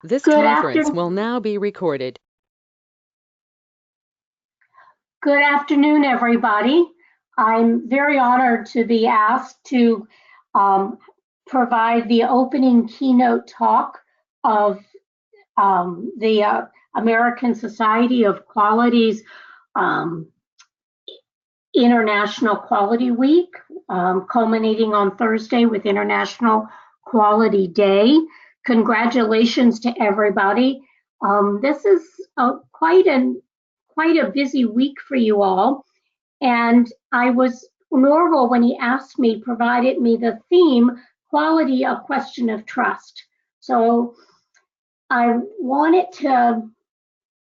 This Good conference afternoon. will now be recorded. Good afternoon, everybody. I'm very honored to be asked to provide the opening keynote talk of the American Society of Quality's International Quality Week, culminating on Thursday with International Quality Day. Congratulations to everybody. This is quite a busy week for you all. And Norval, when he asked me, provided me the theme, quality, a question of trust. So I wanted to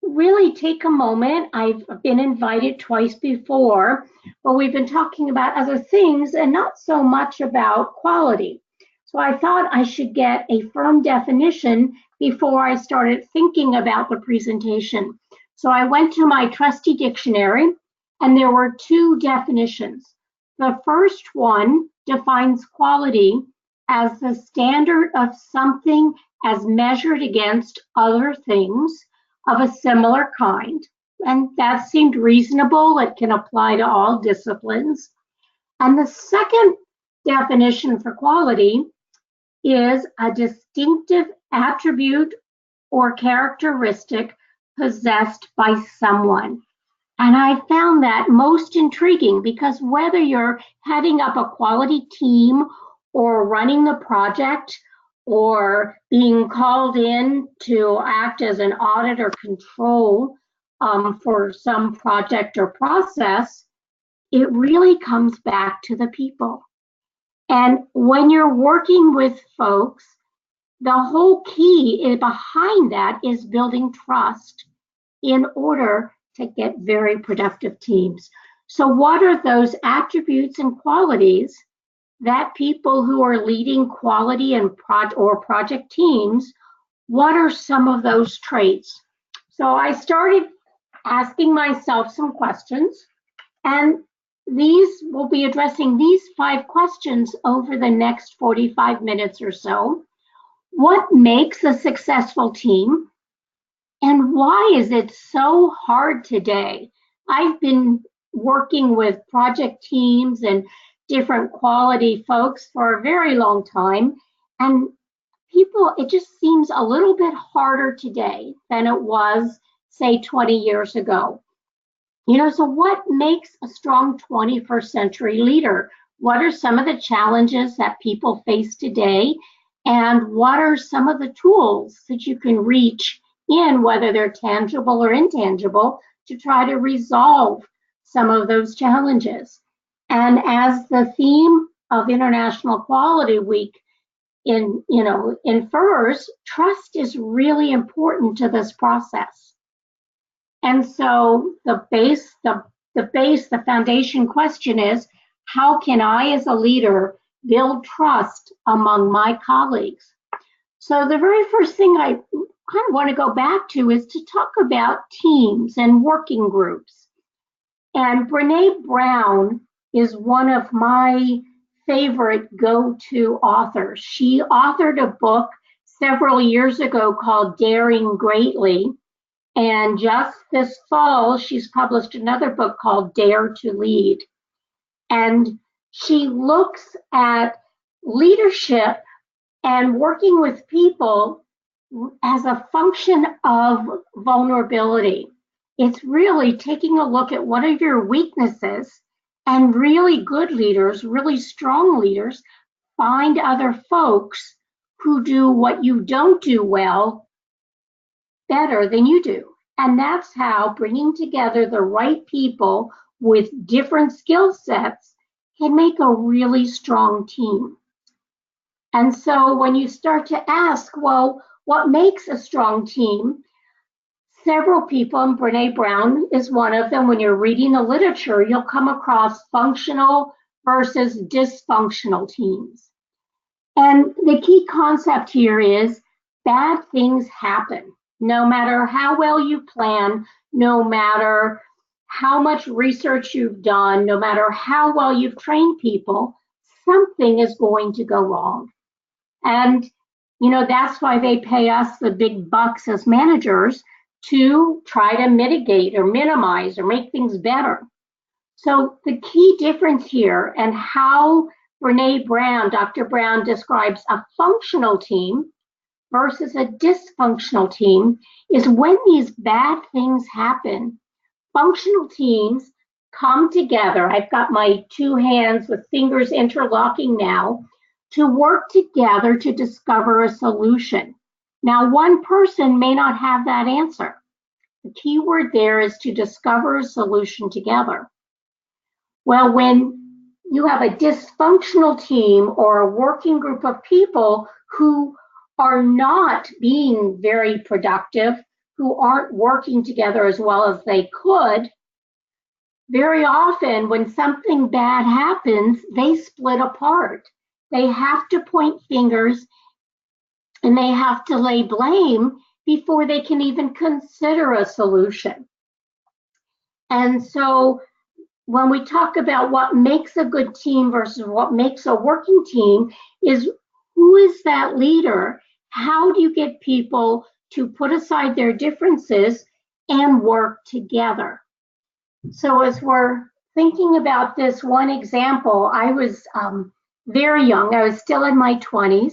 really take a moment. I've been invited twice before, but we've been talking about other things and not so much about quality. So I thought I should get a firm definition before I started thinking about the presentation. So I went to my trusty dictionary, and there were two definitions. The first one defines quality as the standard of something as measured against other things of a similar kind. And that seemed reasonable. It can apply to all disciplines. And the second definition for quality is a distinctive attribute or characteristic possessed by someone. And I found that most intriguing because whether you're heading up a quality team or running the project or being called in to act as an audit or control for some project or process, it really comes back to the people. And when you're working with folks, the whole key behind that is building trust in order to get very productive teams. So what are those attributes and qualities that people who are leading quality and project teams, what are some of those traits? So I started asking myself some questions, and we'll be addressing these 5 questions over the next 45 minutes or so. What makes a successful team? And why is it so hard today? I've been working with project teams and different quality folks for a very long time. And it just seems a little bit harder today than it was, say, 20 years ago. So what makes a strong 21st century leader? What are some of the challenges that people face today? And what are some of the tools that you can reach in, whether they're tangible or intangible, to try to resolve some of those challenges? And as the theme of International Quality Week infers, trust is really important to this process. And so the foundation question is, how can I as a leader build trust among my colleagues? So the very first thing I kind of want to go back to is to talk about teams and working groups. And Brené Brown is one of my favorite go-to authors. She authored a book several years ago called Daring Greatly. And just this fall, she's published another book called Dare to Lead. And she looks at leadership and working with people as a function of vulnerability. It's really taking a look at what are your weaknesses, and really good leaders, really strong leaders, find other folks who do what you don't do well better than you do. And that's how bringing together the right people with different skill sets can make a really strong team. And so when you start to ask, well, what makes a strong team? Several people, and Brené Brown is one of them, when you're reading the literature, you'll come across functional versus dysfunctional teams. And the key concept here is bad things happen. No matter how well you plan, no matter how much research you've done, no matter how well you've trained people, something is going to go wrong. And, That's why they pay us the big bucks as managers to try to mitigate or minimize or make things better. So the key difference here and how Dr. Brown describes a functional team versus a dysfunctional team is when these bad things happen, functional teams come together. I've got my two hands with fingers interlocking now to work together to discover a solution. Now, one person may not have that answer. The key word there is to discover a solution together. Well, when you have a dysfunctional team or a working group of people who are not being very productive, who aren't working together as well as they could, very often when something bad happens, they split apart. They have to point fingers and they have to lay blame before they can even consider a solution. And so when we talk about what makes a good team versus what makes a working team is who is that leader? How do you get people to put aside their differences and work together? So as we're thinking about this one example, I was very young. I was still in my 20s,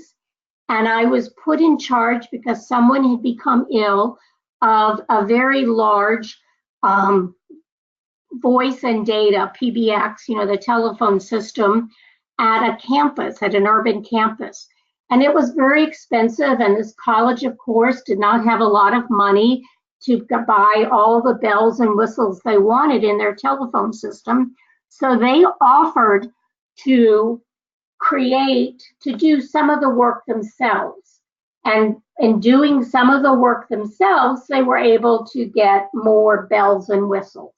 and I was put in charge because someone had become ill of a very large voice and data, PBX, the telephone system at a campus, at an urban campus. And it was very expensive, and this college, of course, did not have a lot of money to buy all the bells and whistles they wanted in their telephone system. So they offered to do some of the work themselves. And in doing some of the work themselves, they were able to get more bells and whistles.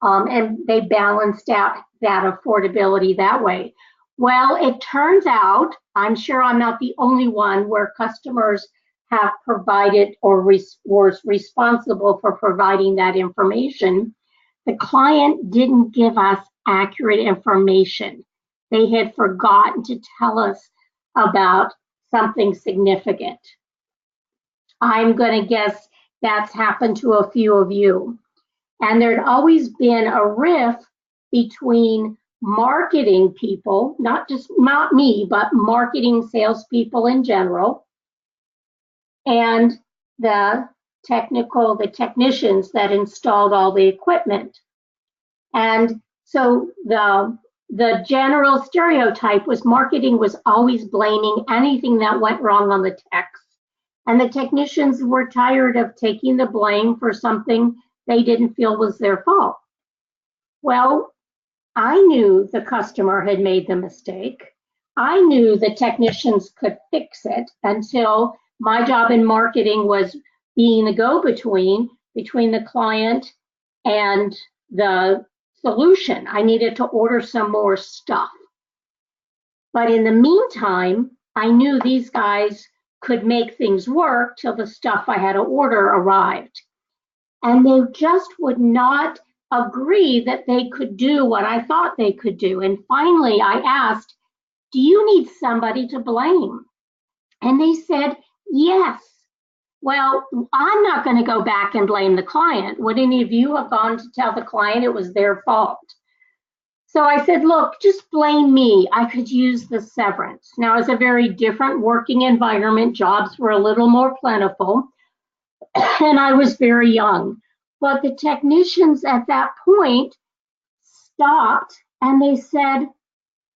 And they balanced out that affordability that way. Well, it turns out, I'm sure I'm not the only one where customers have provided or was responsible for providing that information. The client didn't give us accurate information. They had forgotten to tell us about something significant. I'm going to guess that's happened to a few of you. And there'd always been a rift between marketing people, not me, but marketing salespeople in general, and the technicians that installed all the equipment. And so the general stereotype was marketing was always blaming anything that went wrong on the techs. And the technicians were tired of taking the blame for something they didn't feel was their fault. Well, I knew the customer had made the mistake. I knew the technicians could fix it until my job in marketing was being the go-between between the client and the solution. I needed to order some more stuff. But in the meantime, I knew these guys could make things work till the stuff I had to order arrived. And they just would not agree that they could do what I thought they could do. And finally, I asked, do you need somebody to blame? And they said, yes. Well, I'm not going to go back and blame the client. Would any of you have gone to tell the client it was their fault? So I said, look, just blame me. I could use the severance. Now, it's a very different working environment. Jobs were a little more plentiful, and I was very young. But the technicians at that point stopped and they said,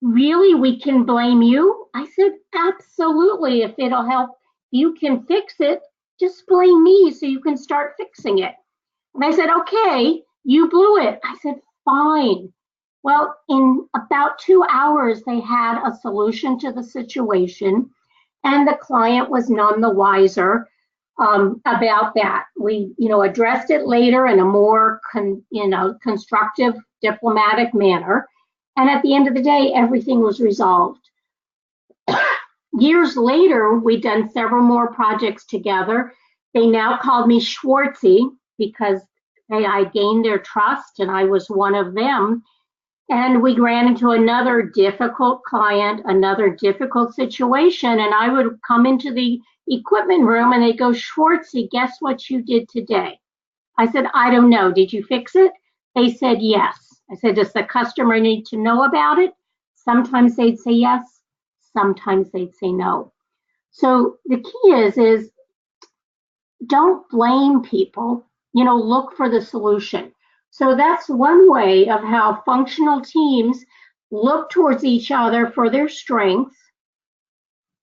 really, we can blame you? I said, absolutely. If it'll help, you can fix it. Just blame me so you can start fixing it. And I said, okay, you blew it. I said, fine. Well, in about 2 hours, they had a solution to the situation, and the client was none the wiser about that. We, addressed it later in a more, constructive, diplomatic manner. And at the end of the day, everything was resolved. Years later, we'd done several more projects together. They now called me Schwartzy because I gained their trust and I was one of them. And we ran into another difficult client, another difficult situation, and I would come into the equipment room and they'd go, Schwartzy, guess what you did today? I said, I don't know. Did you fix it? They said yes. I said, does the customer need to know about it? Sometimes they'd say yes, sometimes they'd say no. So the key is don't blame people, look for the solution. So that's one way of how functional teams look towards each other for their strengths,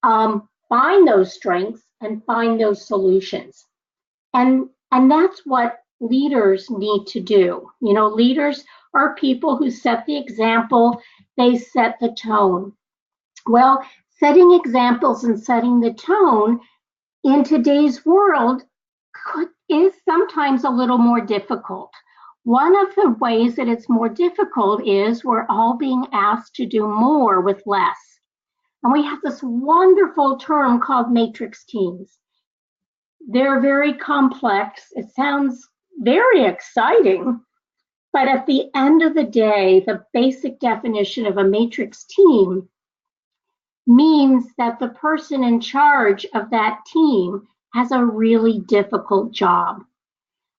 find those strengths and find those solutions. And that's what leaders need to do. Leaders are people who set the example, they set the tone. Well, setting examples and setting the tone in today's world is sometimes a little more difficult. One of the ways that it's more difficult is we're all being asked to do more with less. And we have this wonderful term called matrix teams. They're very complex. It sounds very exciting, but at the end of the day, the basic definition of a matrix team means that the person in charge of that team has a really difficult job.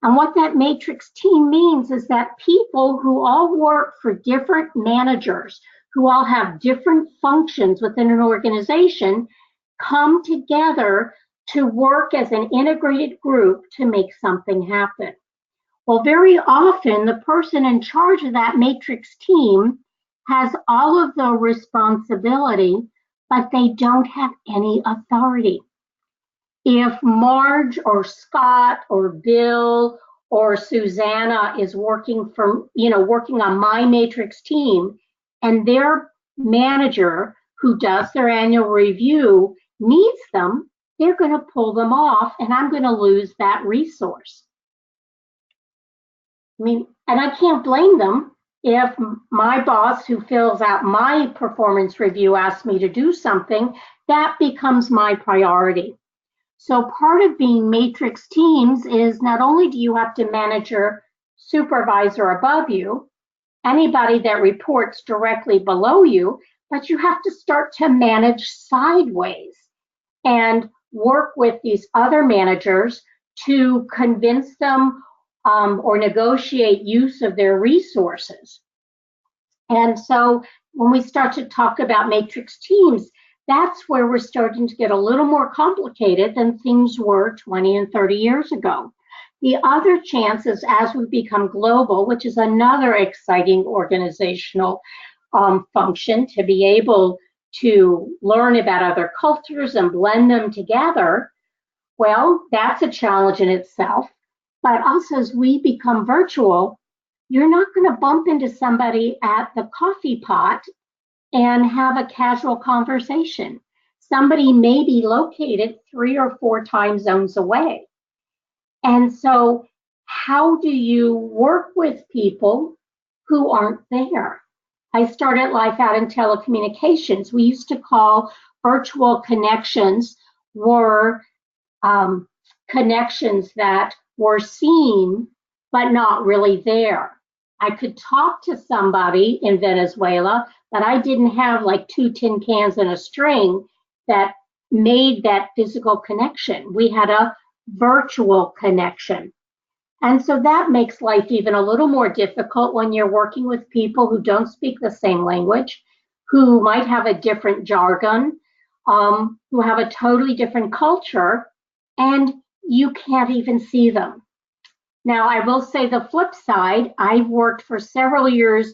And what that matrix team means is that people who all work for different managers, who all have different functions within an organization, come together to work as an integrated group to make something happen. Well, very often the person in charge of that matrix team has all of the responsibility, but they don't have any authority. If Marge or Scott or Bill or Susanna is working on my matrix team, and their manager who does their annual review needs them, they're going to pull them off, and I'm going to lose that resource. And I can't blame them if my boss who fills out my performance review asks me to do something, that becomes my priority. So part of being matrix teams is not only do you have to manage your supervisor above you, anybody that reports directly below you, but you have to start to manage sideways and work with these other managers to convince them or negotiate use of their resources. And so when we start to talk about matrix teams, that's where we're starting to get a little more complicated than things were 20 and 30 years ago. The other chance is as we become global, which is another exciting organizational function, to be able to learn about other cultures and blend them together. Well, that's a challenge in itself. But also as we become virtual, you're not going to bump into somebody at the coffee pot and have a casual conversation. Somebody may be located 3 or 4 time zones away. And so how do you work with people who aren't there? I started life out in telecommunications. We used to call virtual connections were connections that were seen but not really there. I could talk to somebody in Venezuela, but I didn't have like 2 tin cans and a string that made that physical connection. We had a virtual connection. And so that makes life even a little more difficult when you're working with people who don't speak the same language, who might have a different jargon, who have a totally different culture, and you can't even see them. Now, I will say the flip side, I've worked for several years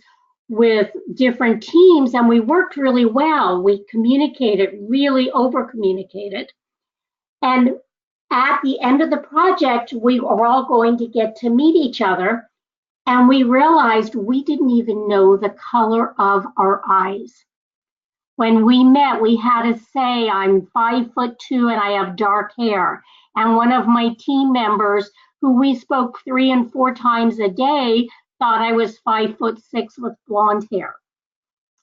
with different teams and we worked really well. We communicated, really over-communicated. And at the end of the project, we were all going to get to meet each other. And we realized we didn't even know the color of our eyes. When we met, we had to say, I'm 5'2" and I have dark hair. And one of my team members, who we spoke 3 and 4 times a day, thought I was 5'6" with blonde hair.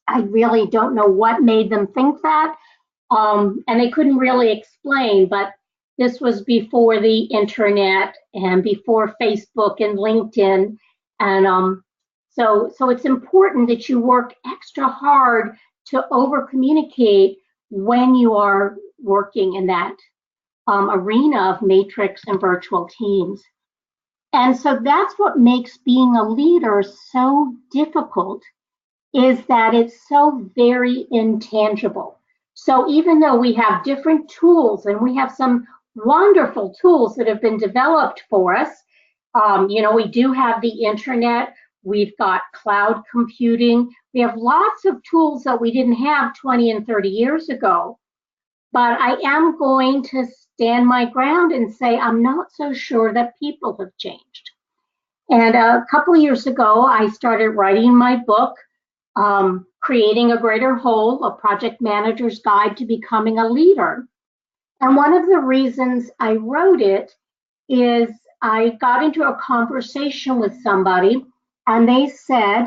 I really don't know what made them think that. And they couldn't really explain, but this was before the internet and before Facebook and LinkedIn. And So it's important that you work extra hard to over communicate when you are working in that arena of matrix and virtual teams. And so that's what makes being a leader so difficult, is that it's so very intangible. So even though we have different tools, and we have some wonderful tools that have been developed for us, we do have the internet, we've got cloud computing, we have lots of tools that we didn't have 20 and 30 years ago. But I am going to stand my ground and say I'm not so sure that people have changed. And a couple of years ago, I started writing my book, Creating a Greater Whole, a project manager's guide to becoming a leader. And one of the reasons I wrote it is I got into a conversation with somebody, and they said,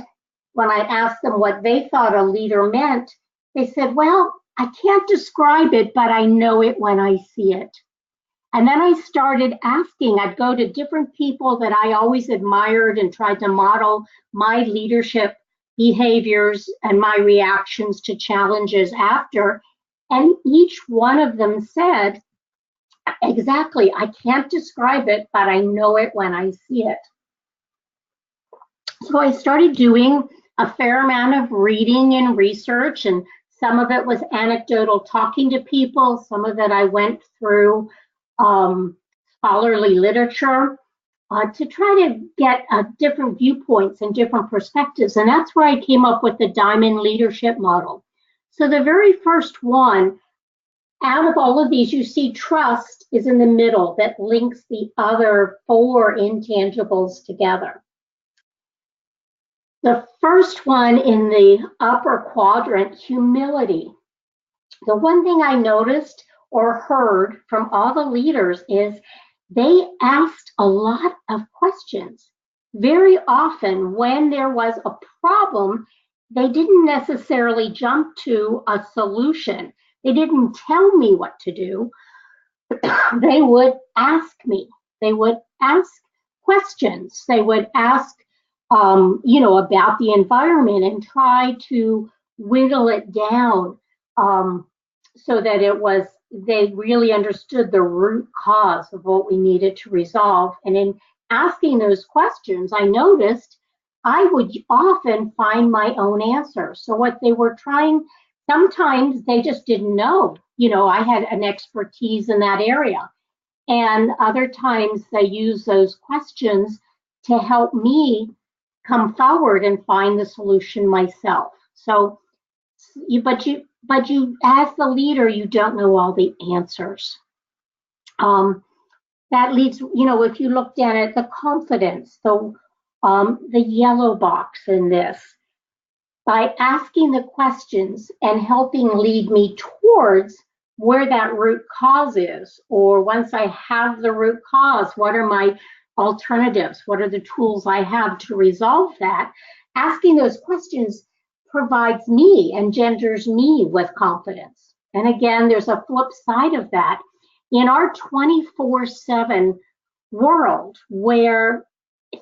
when I asked them what they thought a leader meant, they said, well, I can't describe it, but I know it when I see it. And then I started asking, I'd go to different people that I always admired and tried to model my leadership behaviors and my reactions to challenges after. And each one of them said, exactly, I can't describe it, but I know it when I see it. So I started doing a fair amount of reading and research, and some of it was anecdotal, talking to people. Some of it I went through scholarly literature to try to get different viewpoints and different perspectives. And that's where I came up with the diamond leadership model. So the very first one, out of all of these, you see trust is in the middle that links the other 4 intangibles together. The first one in the upper quadrant, humility. The one thing I noticed or heard from all the leaders is they asked a lot of questions. Very often when there was a problem, they didn't necessarily jump to a solution. They didn't tell me what to do. They would ask me. They would ask questions. They would ask, about the environment and try to whittle it down so that they really understood the root cause of what we needed to resolve. And in asking those questions, I noticed I would often find my own answer. So what they were trying, sometimes they just didn't know. I had an expertise in that area. And other times they use those questions to help me come forward and find the solution myself. So, but you, as the leader, you don't know all the answers. That leads, if you look down at the confidence, the yellow box in this, by asking the questions and helping lead me towards where that root cause is, or once I have the root cause, what are my alternatives? What are the tools I have to resolve that? Asking those questions provides me, engenders me with confidence. And again, there's a flip side of that. In our 24/7 world where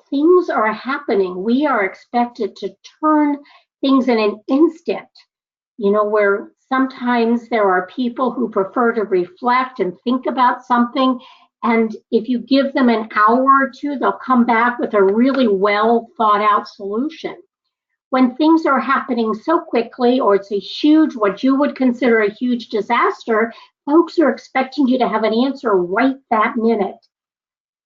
things are happening, we are expected to turn things in an instant, where sometimes there are people who prefer to reflect and think about something. And if you give them an hour or two, they'll come back with a really well thought out solution. When things are happening so quickly, or it's what you would consider a huge disaster, folks are expecting you to have an answer right that minute.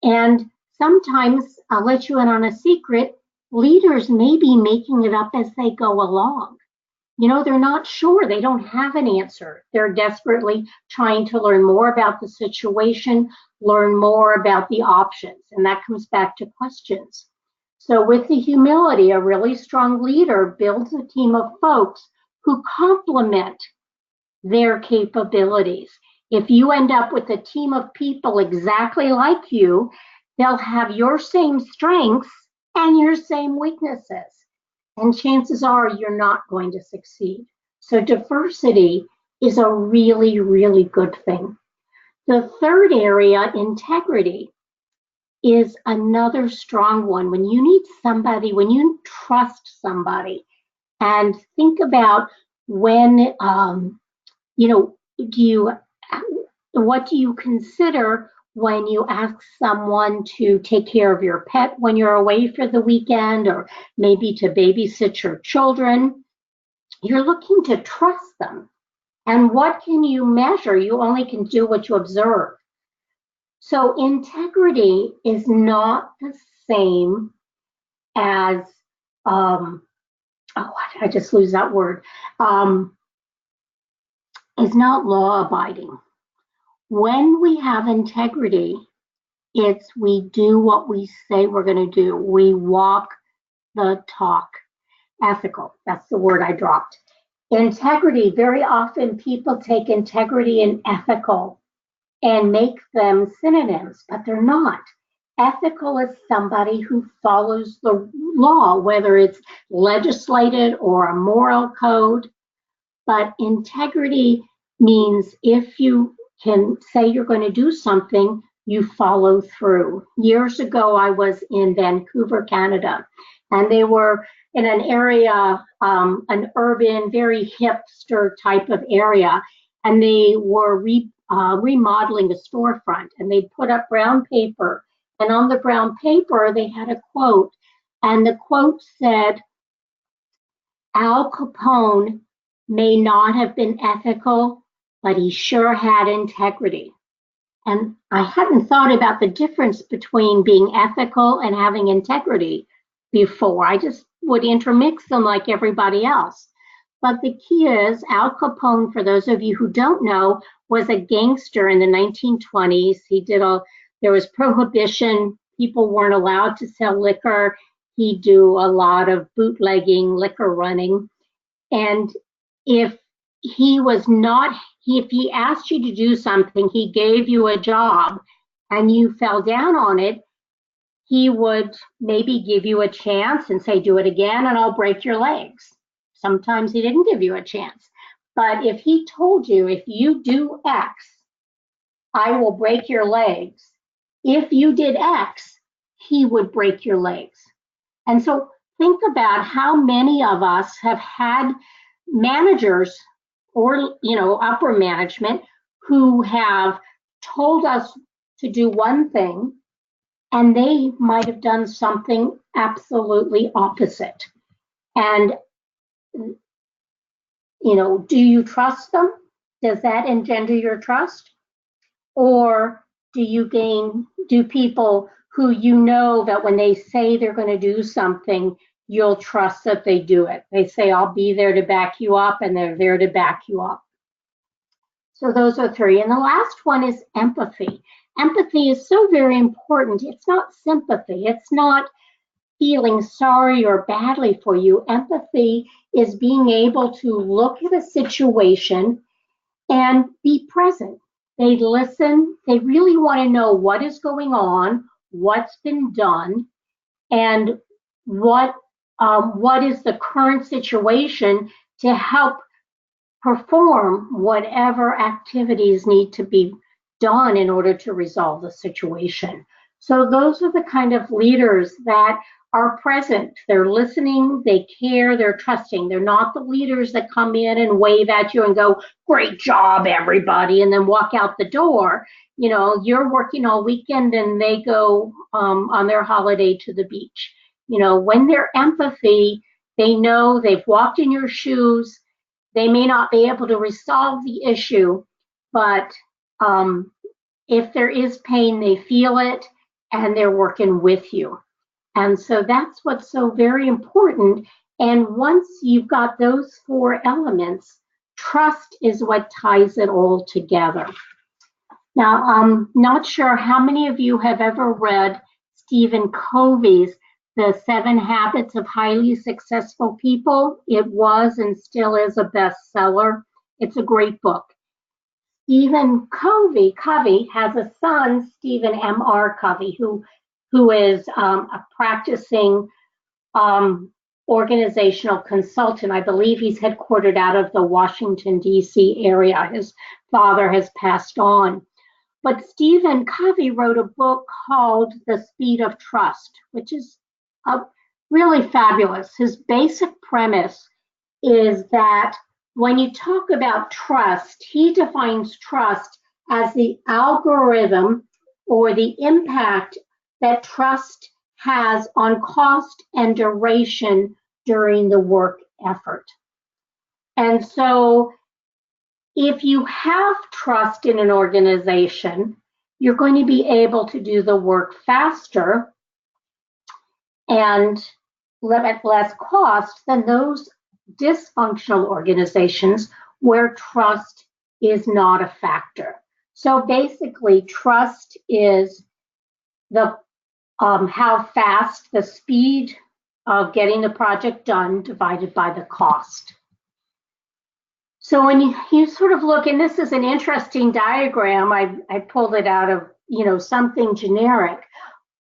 And sometimes, I'll let you in on a secret, leaders may be making it up as they go along. They're not sure. They don't have an answer. They're desperately trying to learn more about the situation, learn more about the options. And that comes back to questions. So with the humility, a really strong leader builds a team of folks who complement their capabilities. If you end up with a team of people exactly like you, they'll have your same strengths and your same weaknesses. And chances are you're not going to succeed. So diversity is a really, really good thing. The third area, integrity. is another strong one. When you need somebody, when you trust somebody, and think about when, you know, what do you consider when you ask someone to take care of your pet when you're away for the weekend, or maybe to babysit your children? You're looking to trust them. And what can you measure? You only can do what you observe. So integrity is not the same as, I just lose that word, is not law abiding. When we have integrity, it's we do what we say we're going to do. We walk the talk. Ethical, that's the word I dropped. Integrity, very often people take integrity and ethical and make them synonyms, but they're not. Ethical is somebody who follows the law, whether it's legislated or a moral code. But integrity means if you can say you're going to do something, you follow through. Years ago, I was in Vancouver, Canada, and they were in an area, an urban, very hipster type of area, and they were remodeling a storefront, and they put up brown paper, and on the brown paper, they had a quote, and the quote said, Al Capone may not have been ethical, but he sure had integrity. And I hadn't thought about the difference between being ethical and having integrity before. I just would intermix them like everybody else. But the key is Al Capone, for those of you who don't know, was a gangster in the 1920s. There was prohibition. People weren't allowed to sell liquor. He'd do a lot of bootlegging, liquor running. And if he asked you to do something, he gave you a job and you fell down on it, he would maybe give you a chance and say, do it again and I'll break your legs. Sometimes he didn't give you a chance. But if he told you, if you do X, I will break your legs. If you did X, he would break your legs. And so think about how many of us have had managers or, upper management who have told us to do one thing and they might have done something absolutely opposite. And, do you trust them? Does that engender your trust? Or do people who that when they say they're going to do something, you'll trust that they do it? They say, I'll be there to back you up, and they're there to back you up. So those are three. And the last one is empathy. Empathy is so very important. It's not sympathy. It's not feeling sorry or badly for you. Empathy is being able to look at a situation and be present. They listen. They really want to know what is going on, what's been done, and what is the current situation to help perform whatever activities need to be done in order to resolve the situation. So those are the kind of leaders that are present. They're listening, they care, they're trusting. They're not the leaders that come in and wave at you and go, great job, everybody, and then walk out the door. You're working all weekend and they go on their holiday to the beach. When they're empathy, they know they've walked in your shoes. They may not be able to resolve the issue, but if there is pain, they feel it and they're working with you. And so that's what's so very important. And once you've got those four elements, trust is what ties it all together. Now, I'm not sure how many of you have ever read Stephen Covey's The 7 Habits of Highly Successful People. It was and still is a bestseller. It's a great book. Stephen Covey has a son, Stephen M.R. Covey, who is a practicing organizational consultant. I believe he's headquartered out of the Washington, D.C. area. His father has passed on. But Stephen Covey wrote a book called The Speed of Trust, which is really fabulous. His basic premise is that when you talk about trust, he defines trust as the algorithm or the impact that trust has on cost and duration during the work effort. And so if you have trust in an organization, you're going to be able to do the work faster and at less cost than those dysfunctional organizations where trust is not a factor. So basically, trust is the how fast, the speed of getting the project done divided by the cost. So when you sort of look, and this is an interesting diagram, I pulled it out of something generic,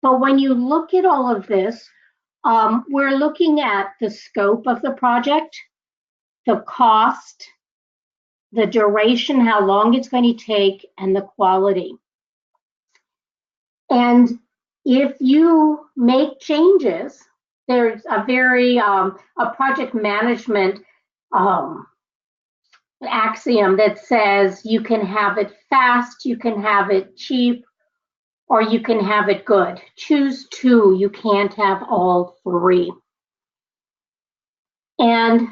but when you look at all of this, we're looking at the scope of the project, the cost, the duration, how long it's going to take, and the quality. And if you make changes, there's a very a project management axiom that says you can have it fast, you can have it cheap, or you can have it good. Choose two, you can't have all three. And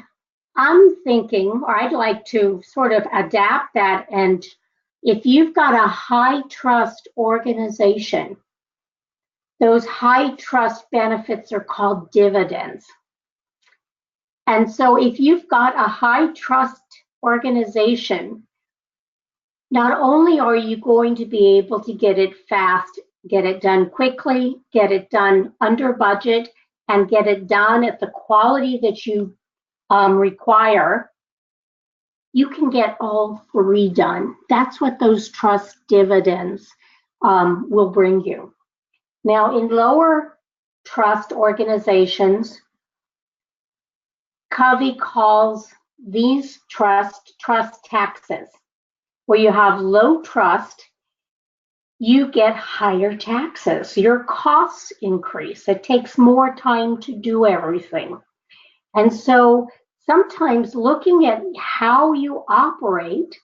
I'm thinking, or I'd like to sort of adapt that, and if you've got a high trust organization, those high trust benefits are called dividends. And so if you've got a high trust organization, not only are you going to be able to get it fast, get it done quickly, get it done under budget, and get it done at the quality that you require, you can get all three done. That's what those trust dividends will bring you. Now, in lower trust organizations, Covey calls these trust taxes. Where you have low trust, you get higher taxes. Your costs increase. It takes more time to do everything. And so sometimes looking at how you operate,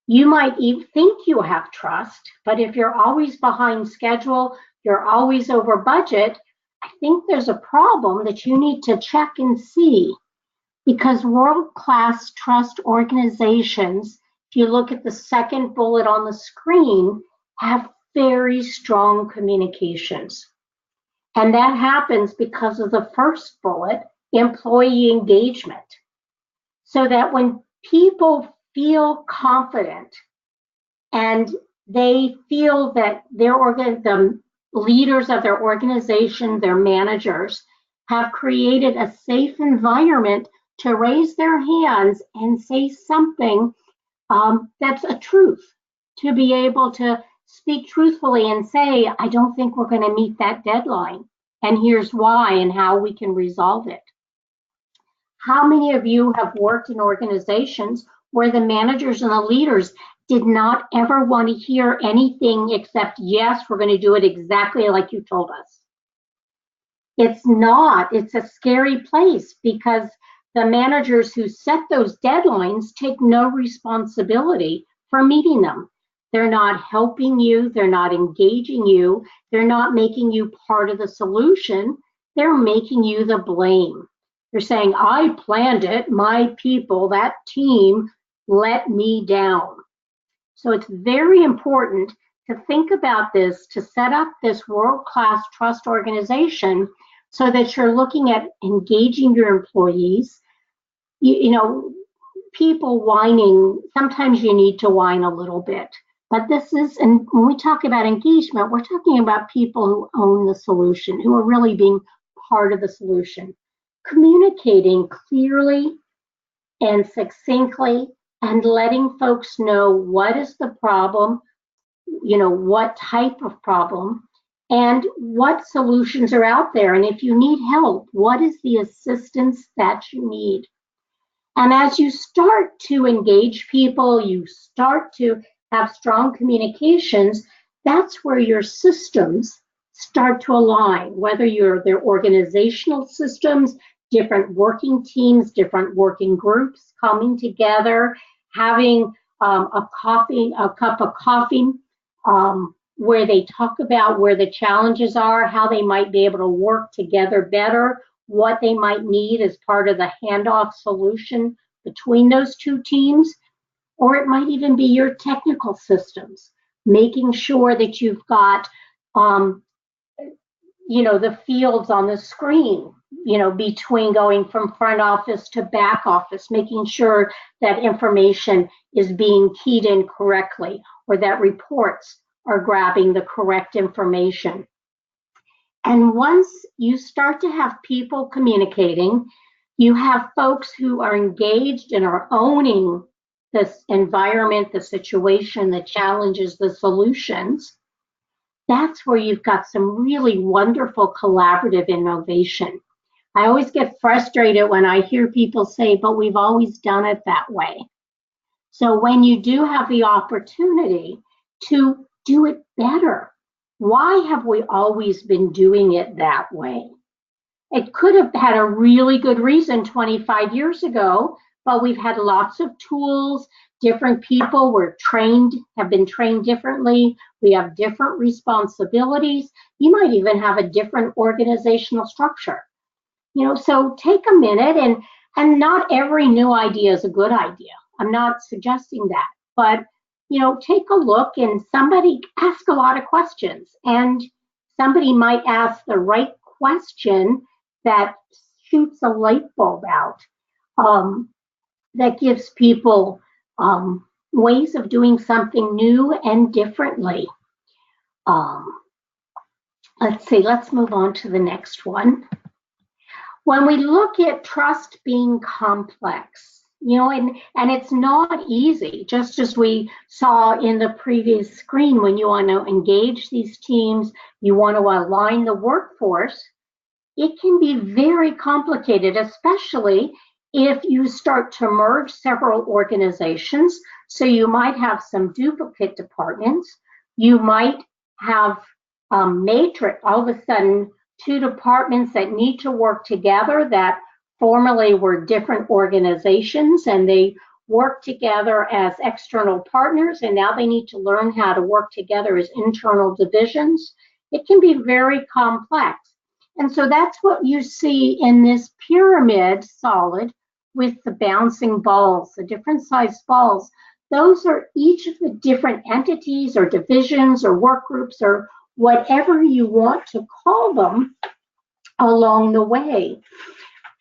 you might even think you have trust, but if you're always behind schedule, you're always over budget, I think there's a problem that you need to check and see, because world-class trust organizations, if you look at the second bullet on the screen, have very strong communications. And that happens because of the first bullet, employee engagement. So that when people feel confident and they feel that the leaders of their organization, their managers, have created a safe environment to raise their hands and say something that's a truth, to be able to speak truthfully and say, I don't think we're going to meet that deadline, and here's why and how we can resolve it. How many of you have worked in organizations where the managers and the leaders did not ever want to hear anything except, yes, we're going to do it exactly like you told us? It's a scary place, because the managers who set those deadlines take no responsibility for meeting them. They're not helping you, they're not engaging you, they're not making you part of the solution, they're making you the blame. They're saying, I planned it, my people, that team let me down. So it's very important to think about this, to set up this world-class trust organization so that you're looking at engaging your employees. People whining, sometimes you need to whine a little bit. But and when we talk about engagement, we're talking about people who own the solution, who are really being part of the solution. Communicating clearly and succinctly and letting folks know what is the problem, what type of problem, and what solutions are out there. And if you need help, what is the assistance that you need? And as you start to engage people, you start to have strong communications, that's where your systems start to align, whether you're their organizational systems, different working teams, different working groups coming together, having a cup of coffee, where they talk about where the challenges are, how they might be able to work together better, what they might need as part of the handoff solution between those two teams. Or it might even be your technical systems, making sure that you've got the fields on the screen, between going from front office to back office, making sure that information is being keyed in correctly, or that reports are grabbing the correct information. And once you start to have people communicating, you have folks who are engaged and are owning this environment, the situation, the challenges, the solutions. That's where you've got some really wonderful collaborative innovation. I always get frustrated when I hear people say, but we've always done it that way. So when you do have the opportunity to do it better, why have we always been doing it that way? It could have had a really good reason 25 years ago, but we've had lots of tools. Different people were trained, have been trained differently. We have different responsibilities. You might even have a different organizational structure. So take a minute, and not every new idea is a good idea. I'm not suggesting that, but take a look, and somebody ask a lot of questions, and somebody might ask the right question that shoots a light bulb out, that gives people ways of doing something new and differently. Let's see, let's move on to the next one. When we look at trust being complex, and it's not easy, just as we saw in the previous screen, when you want to engage these teams, you want to align the workforce, it can be very complicated, especially if you start to merge several organizations. So you might have some duplicate departments. You might have a matrix, all of a sudden, two departments that need to work together that formerly were different organizations, and they work together as external partners, and now they need to learn how to work together as internal divisions. It can be very complex. And so that's what you see in this pyramid solid with the bouncing balls, the different sized balls. Those are each of the different entities or divisions or work groups or whatever you want to call them along the way.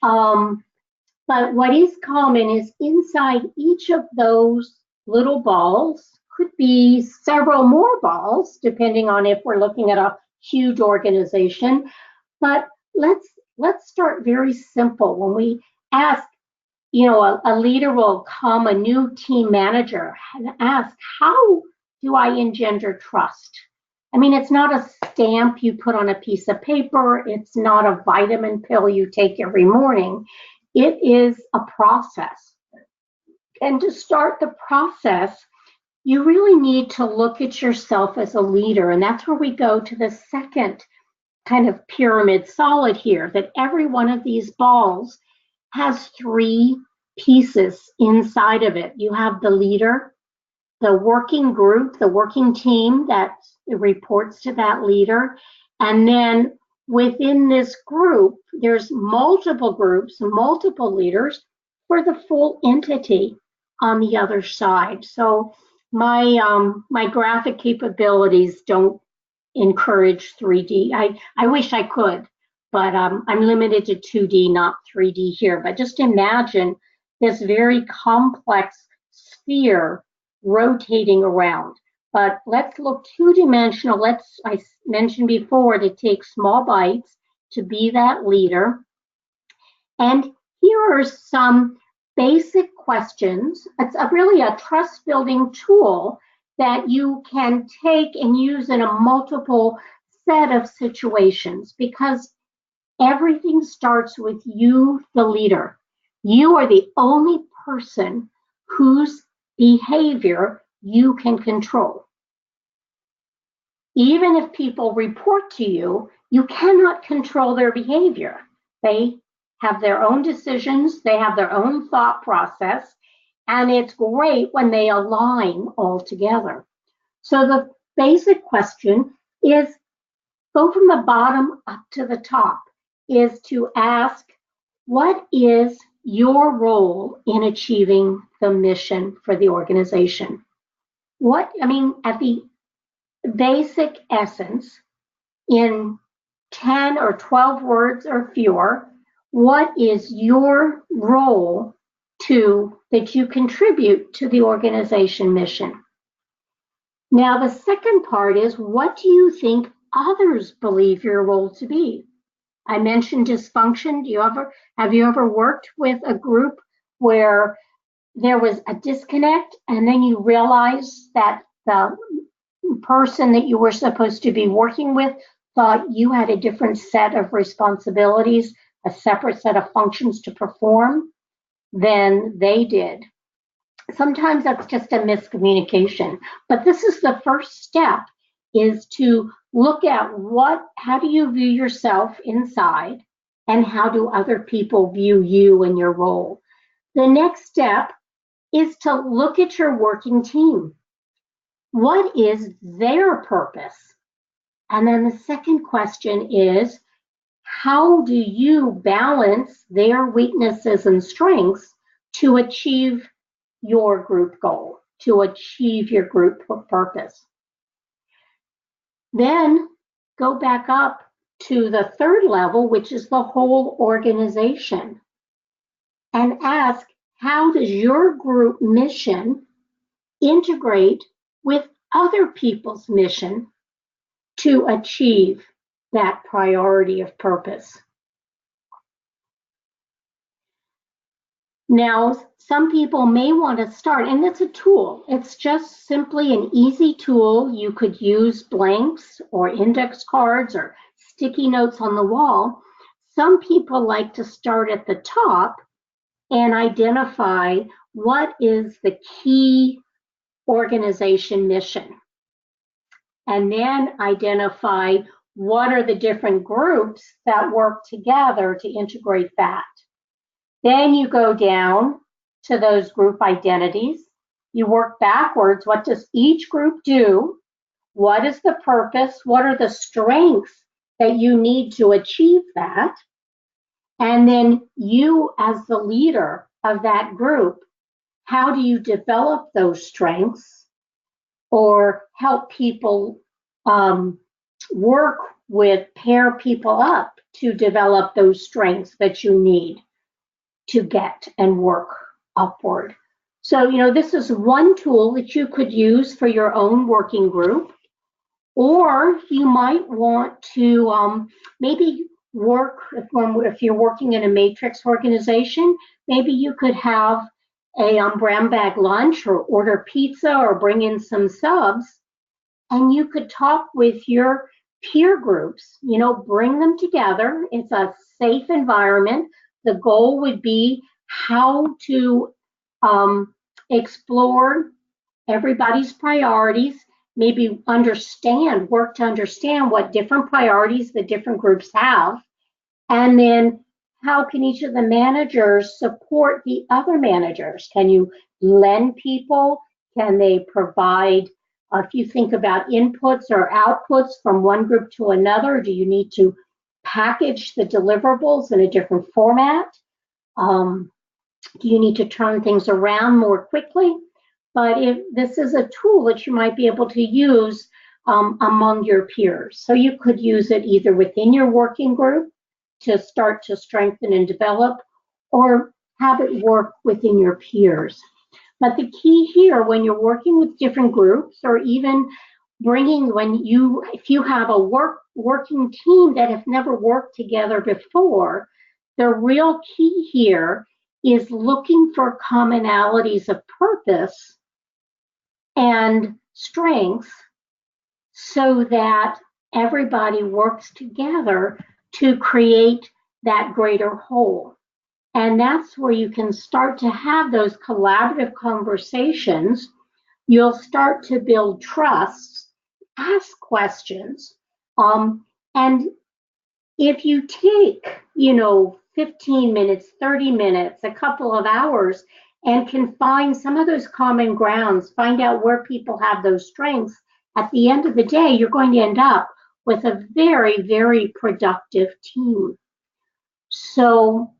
But what is common is inside each of those little balls could be several more balls, depending on if we're looking at a huge organization. But let's start very simple. When we ask, a leader will come, a new team manager, and ask, how do I engender trust? I mean, it's not a stamp you put on a piece of paper. It's not a vitamin pill you take every morning. It is a process. And to start the process, you really need to look at yourself as a leader. And that's where we go to the second kind of pyramid solid here, that every one of these balls has three pieces inside of it. You have the leader, the working group, the working team that reports to that leader. And then within this group, there's multiple groups, multiple leaders for the full entity on the other side. So my graphic capabilities don't encourage 3D. I wish I could, but I'm limited to 2D, not 3D here. But just imagine this very complex sphere rotating around. But let's look two-dimensional. I mentioned before, to take small bites to be that leader. And here are some basic questions. It's really a trust-building tool that you can take and use in a multiple set of situations, because everything starts with you, the leader. You are the only person whose behavior you can control. Even if people report to you, you cannot control their behavior. They have their own decisions, they have their own thought process, and it's great when they align all together. So the basic question is, go from the bottom up to the top, is to ask, what is your role in achieving the mission for the organization? At the basic essence, in 10 or 12 words or fewer, what is your role that you contribute to the organization mission? Now, the second part is, what do you think others believe your role to be? I mentioned dysfunction. Have you ever worked with a group where there was a disconnect and then you realized that the person that you were supposed to be working with thought you had a different set of responsibilities, a separate set of functions to perform than they did? Sometimes that's just a miscommunication, but this is the first step, is to look at how do you view yourself inside and how do other people view you and your role. The next step is to look at your working team. What is their purpose? And then the second question is, how do you balance their weaknesses and strengths to achieve your group goal, to achieve your group purpose? Then go back up to the third level, which is the whole organization, and ask, how does your group mission integrate with other people's mission to achieve that priority of purpose? Now, some people may want to start, and it's a tool. It's just simply an easy tool. You could use blanks or index cards or sticky notes on the wall. Some people like to start at the top and identify what is the key organization mission, and then identify what are the different groups that work together to integrate that. Then you go down to those group identities. You work backwards. What does each group do? What is the purpose? What are the strengths that you need to achieve that? And then you, as the leader of that group, how do you develop those strengths or help people pair people up to develop those strengths that you need to get and work upward? So, this is one tool that you could use for your own working group, or you might want to maybe work, if you're working in a matrix organization, maybe you could have a brown bag lunch or order pizza or bring in some subs, and you could talk with your peer groups, bring them together. It's a safe environment. The goal would be how to explore everybody's priorities, maybe work to understand what different priorities the different groups have, and then how can each of the managers support the other managers? Can you lend people? Can they provide, if you think about inputs or outputs from one group to another, do you need to package the deliverables in a different format? Do you need to turn things around more quickly? But this is a tool that you might be able to use among your peers. So you could use it either within your working group to start to strengthen and develop, or have it work within your peers. But the key here, when you're working with different groups, or even if you have a working team that have never worked together before, the real key here is looking for commonalities of purpose and strengths so that everybody works together to create that greater whole. And that's where you can start to have those collaborative conversations you'll start to build trust, ask questions, and if you take, 15 minutes, 30 minutes, a couple of hours, and can find some of those common grounds, find out where people have those strengths, at the end of the day, you're going to end up with a very, very productive team. So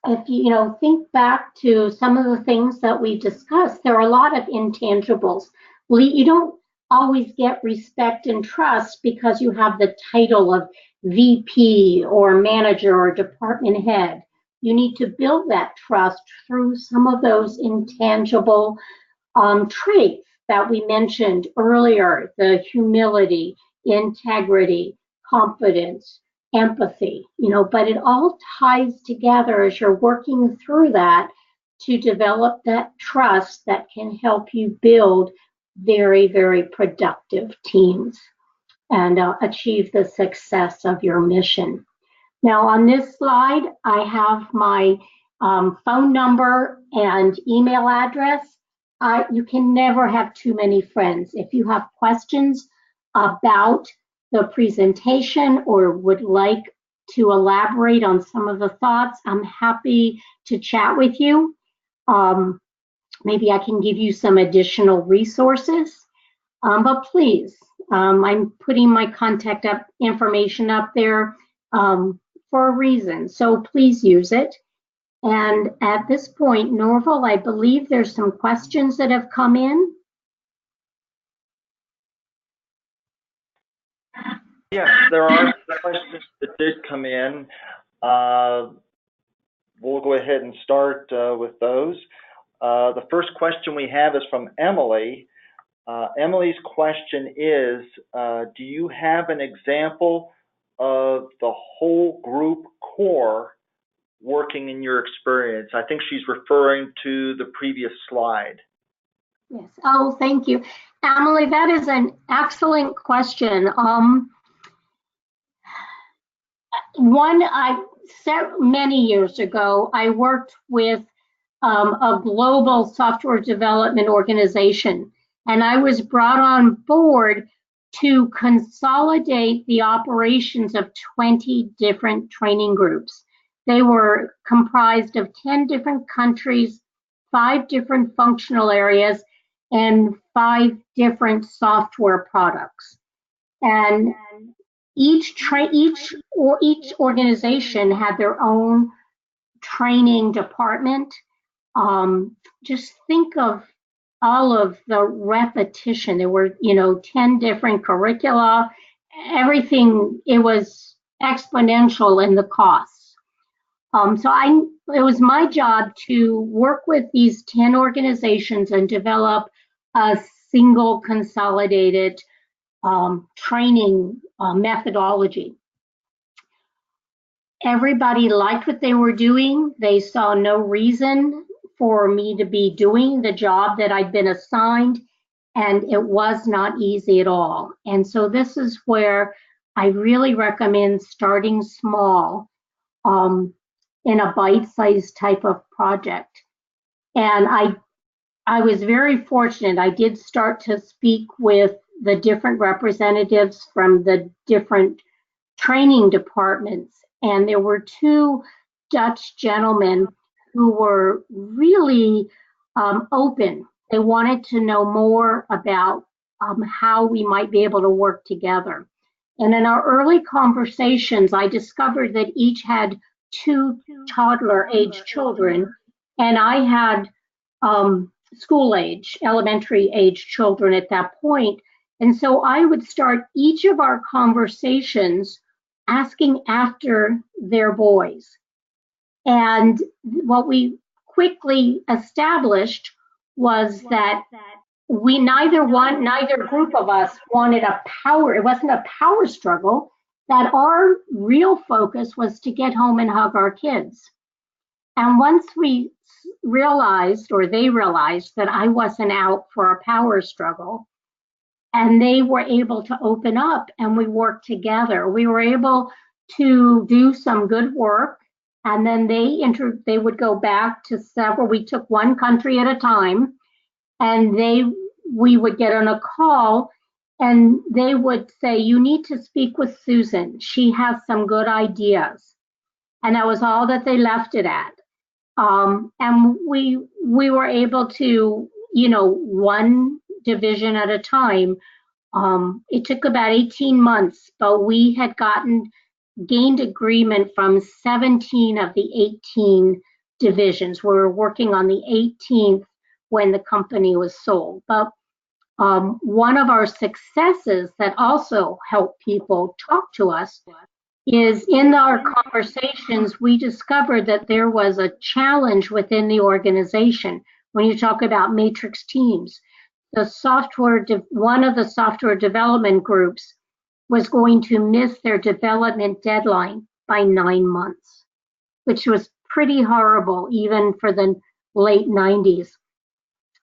if you think back to some of the things that we discussed, there are a lot of intangibles. You don't always get respect and trust because you have the title of VP or manager or department head. You need to build that trust through some of those intangible traits that we mentioned earlier: the humility, integrity, confidence, empathy, but it all ties together as you're working through that to develop that trust that can help you build very, very productive teams and achieve the success of your mission. Now, on this slide, I have my phone number and email address. You can never have too many friends. If you have questions about the presentation or would like to elaborate on some of the thoughts, I'm happy to chat with you. Maybe I can give you some additional resources, but please, I'm putting my contact information up there for a reason, so please use it. And at this point, Norval, I believe there's some questions that have come in. Yes, there are questions that did come in. We'll go ahead and start with those. The first question we have is from Emily. Emily's question is, do you have an example of the whole group core working in your experience? I think she's referring to the previous slide. Yes. Oh, thank you. Emily, that is an excellent question. Many years ago, I worked with a global software development organization, and I was brought on board to consolidate the operations of 20 different training groups. They were comprised of 10 different countries, 5 different functional areas, and 5 different software products. And each organization had their own training department. Just think of all of the repetition. There were, 10 different curricula, everything. It was exponential in the costs. It was my job to work with these 10 organizations and develop a single consolidated training methodology. Everybody liked what they were doing. They saw no reason for me to be doing the job that I'd been assigned, and it was not easy at all. And so this is where I really recommend starting small in a bite-sized type of project. And I was very fortunate. I did start to speak with the different representatives from the different training departments. And there were 2 Dutch gentlemen who were really open. They wanted to know more about how we might be able to work together. And in our early conversations, I discovered that each had 2 toddler-age children, and I had school-age, elementary-age children at that point. And so I would start each of our conversations asking after their boys. And what we quickly established was that neither group of us wanted it wasn't a power struggle, that our real focus was to get home and hug our kids. And once we realized, or they realized, that I wasn't out for a power struggle, and they were able to open up and we worked together, we were able to do some good work. And then they would go back to several. We took one country at a time, and they we would get on a call and they would say, you need to speak with Susan. She has some good ideas. And that was all that they left it at. And we were able to, one division at a time. It took about 18 months, but we had gained agreement from 17 of the 18 divisions. We were working on the 18th when the company was sold. But one of our successes that also helped people talk to us is in our conversations, we discovered that there was a challenge within the organization. When you talk about matrix teams, one of the software development groups was going to miss their development deadline by 9 months, which was pretty horrible even for the late 90s.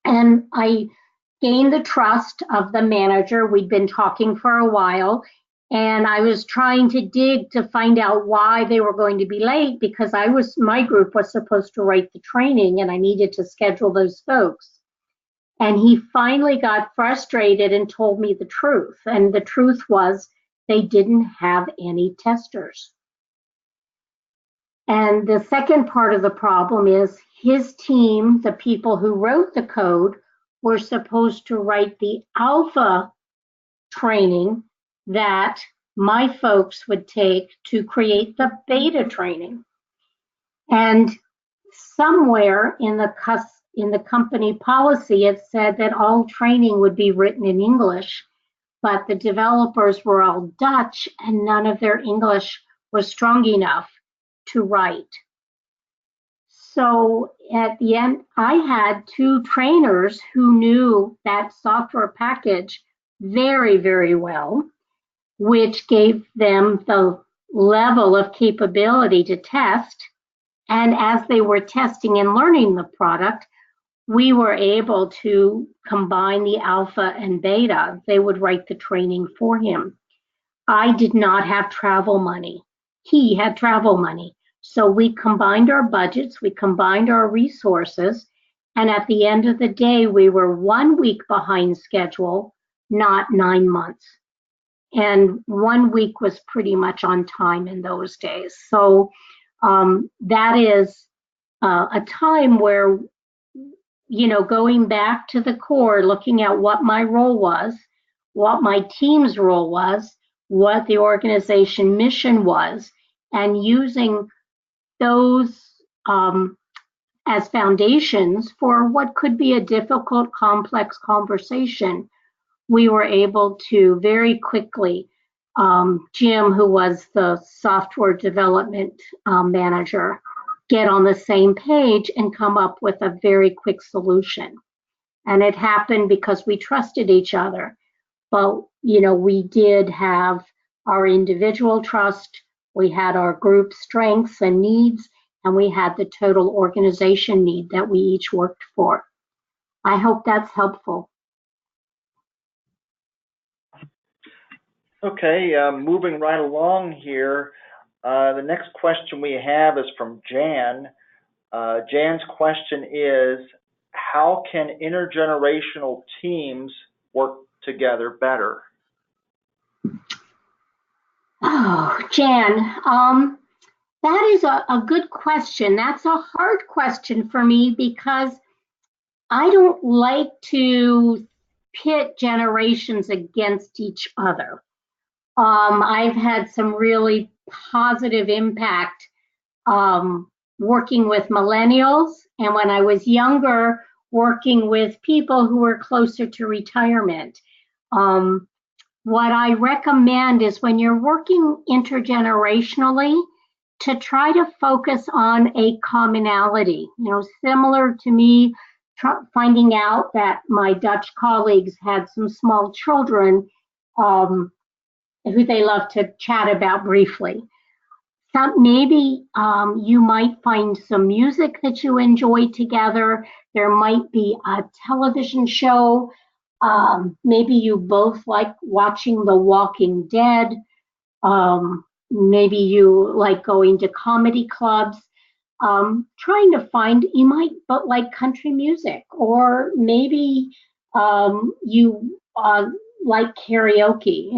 And I gained the trust of the manager. We'd been talking for a while, and I was trying to dig to find out why they were going to be late, because my group was supposed to write the training and I needed to schedule those folks. And he finally got frustrated and told me the truth. And the truth was they didn't have any testers. And the second part of the problem is his team, the people who wrote the code, were supposed to write the alpha training that my folks would take to create the beta training. And somewhere in the company policy, it said that all training would be written in English, but the developers were all Dutch and none of their English was strong enough to write. So at the end, I had 2 trainers who knew that software package very, very well, which gave them the level of capability to test. And as they were testing and learning the product, we were able to combine the alpha and beta. They would write the training for him. I did not have travel money. He had travel money. So we combined our budgets, we combined our resources, and at the end of the day, we were 1 week behind schedule, not 9 months. And 1 week was pretty much on time in those days. So that is a time where, going back to the core, looking at what my role was, what my team's role was, what the organization mission was, and using those as foundations for what could be a difficult, complex conversation, we were able to very quickly, Jim, who was the software development manager, get on the same page and come up with a very quick solution. And it happened because we trusted each other. But, we did have our individual trust, we had our group strengths and needs, and we had the total organization need that we each worked for. I hope that's helpful. Okay, moving right along here, the next question we have is from Jan. Jan's question is, how can intergenerational teams work together better? Oh, Jan, that is a good question. That's a hard question for me because I don't like to pit generations against each other. I've had some really positive impact working with millennials, and when I was younger, working with people who were closer to retirement. What I recommend is when you're working intergenerationally, to try to focus on a commonality. Similar to me finding out that my Dutch colleagues had some small children who they love to chat about briefly. Maybe you might find some music that you enjoy together. There might be a television show. Maybe you both like watching The Walking Dead. Maybe you like going to comedy clubs. Trying to find, you might like country music, or maybe you like karaoke.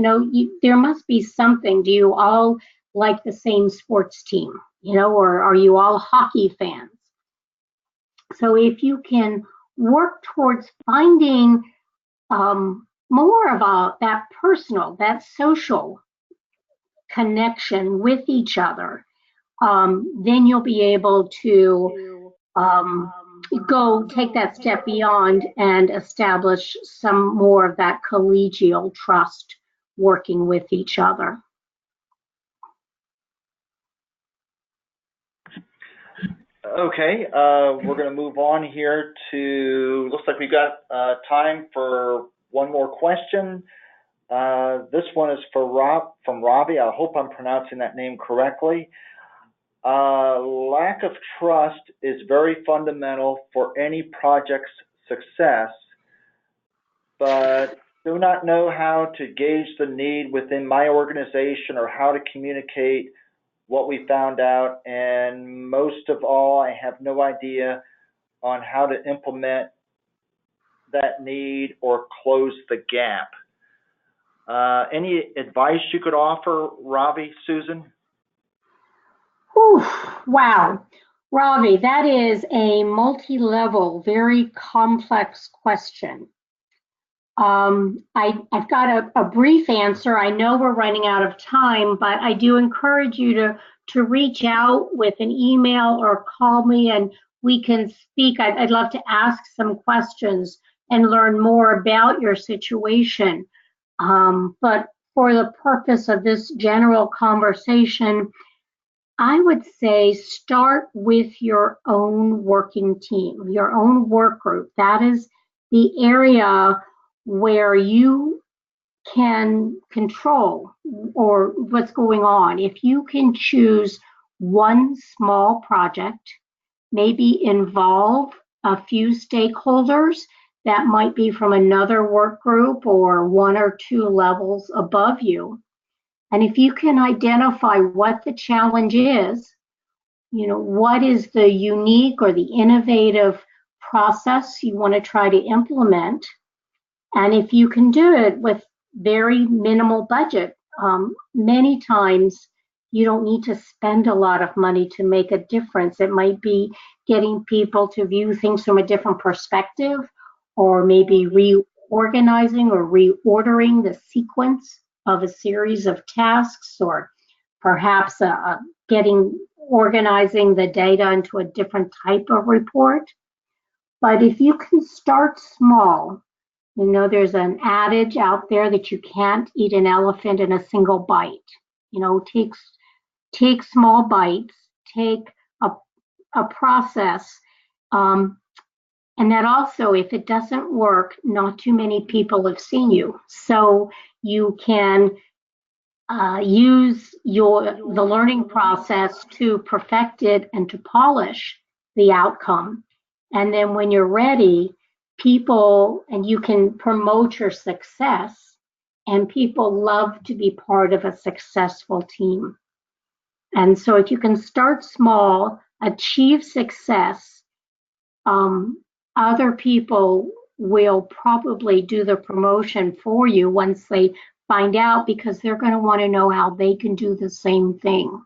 There must be something. Do you all like the same sports team? Or are you all hockey fans? So if you can work towards finding more about that personal, that social connection with each other, then you'll be able to go take that step beyond and establish some more of that collegial trust working with each other. Okay, we're going to move on here to, looks like we've got time for one more question. This one is from Ravi. I hope I'm pronouncing that name correctly. Lack of trust is very fundamental for any project's success, but do not know how to gauge the need within my organization or how to communicate what we found out, and most of all, I have no idea on how to implement that need or close the gap. Any advice you could offer, Ravi, Susan? Whew, wow. Ravi, that is a multi-level, very complex question. I've got a brief answer. I know we're running out of time, but I do encourage you to reach out with an email or call me and we can speak. I'd love to ask some questions and learn more about your situation. But for the purpose of this general conversation, I would say start with your own working team, your own work group. That is the area where you can control or what's going on. If you can choose one small project, maybe involve a few stakeholders that might be from another work group or one or two levels above you. And if you can identify what the challenge is, what is the unique or the innovative process you want to try to implement, and if you can do it with very minimal budget, many times you don't need to spend a lot of money to make a difference. It might be getting people to view things from a different perspective, or maybe reorganizing or reordering the sequence of a series of tasks, or perhaps organizing the data into a different type of report. But if you can start small, there's an adage out there that you can't eat an elephant in a single bite. Take small bites, take a process, and that also, if it doesn't work, not too many people have seen you. So you can use the learning process to perfect it and to polish the outcome. And then when you're ready, and you can promote your success, and people love to be part of a successful team. And so if you can start small, achieve success, other people will probably do the promotion for you once they find out, because they're going to want to know how they can do the same thing.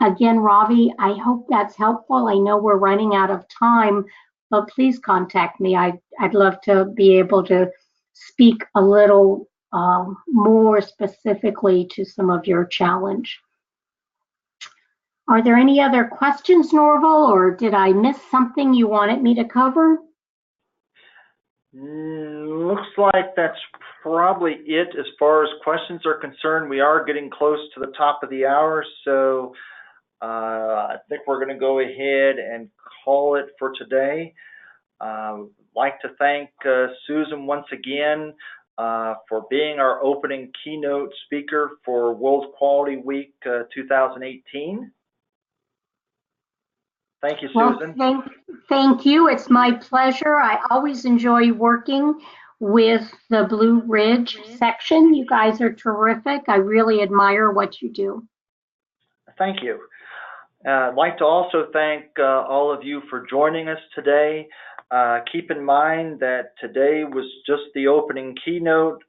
Again, Ravi, I hope that's helpful. I know we're running out of time, but please contact me. I'd love to be able to speak a little more specifically to some of your challenge. Are there any other questions, Norval, or did I miss something you wanted me to cover? Looks like that's probably it as far as questions are concerned. We are getting close to the top of the hour, so I think we're going to go ahead and call it for today. I'd like to thank Susan once again for being our opening keynote speaker for World Quality Week 2018. Thank you, Susan. Well, thank you. It's my pleasure. I always enjoy working with the Blue Ridge section. You guys are terrific. I really admire what you do. Thank you. I'd like to also thank all of you for joining us today. Keep in mind that today was just the opening keynote.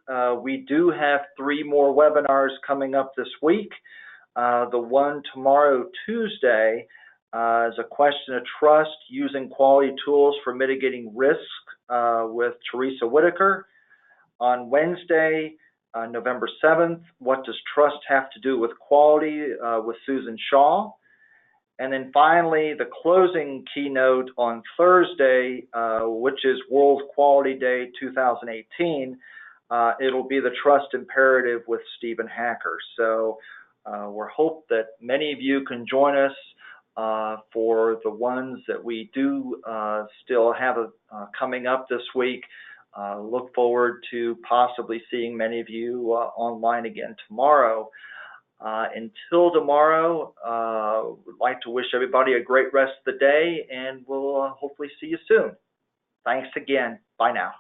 We do have 3 more webinars coming up this week. The one tomorrow, Tuesday, is a question of trust using quality tools for mitigating risk with Teresa Whitaker. On Wednesday, November 7th, what does trust have to do with quality with Susan Shaw? And then finally, the closing keynote on Thursday, which is World Quality Day 2018, it'll be the Trust Imperative with Stephen Hacker. So we're hope that many of you can join us for the ones that we do still have coming up this week. Look forward to possibly seeing many of you online again tomorrow. Until tomorrow, would like to wish everybody a great rest of the day, and we'll hopefully see you soon. Thanks again. Bye now.